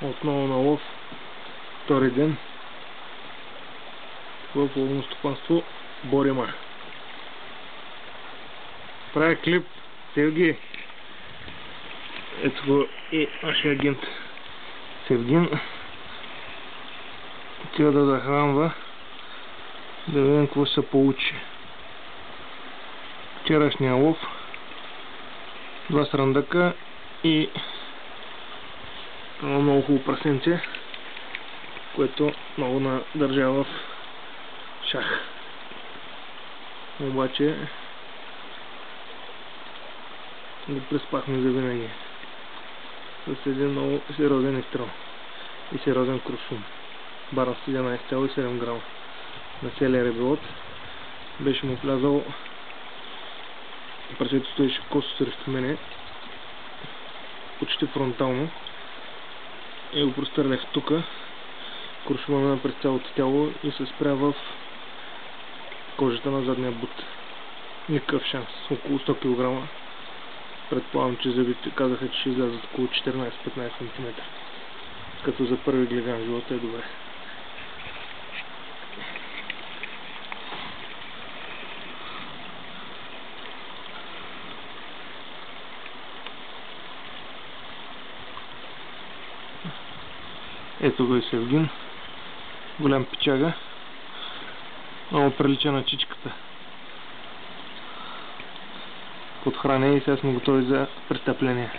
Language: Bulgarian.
Отново на лов, втори ден в ловно стопанство Борима. Правя клип, Севги. Ето го и нашия агент Севгин. Отива да захранва, да видим какво ще се получи. Вчерашния лов, 2 срандъка и много хубаво прасенце, което много надържа в шах. Обаче го преспахме за винаги с един много сериозен изстрел и сериозен куршум. Бара с 11,7 грама на целия ребелот. Беше му влязал, прасето стоеше косо срещу мене, почти фронтално, и го прострелях тука. Куршума мина през цялото тяло и се спря в кожата на задния бут. Никакъв шанс. Около 100 кг. Предполагам, че зъбите казаха, че ще излязат около 14-15 см. Като за първи глеган в живота е добре. Ето го и Севгин. Голям пичага. Много прилича на чичката. Подхранени и сега сме готови за престъпление.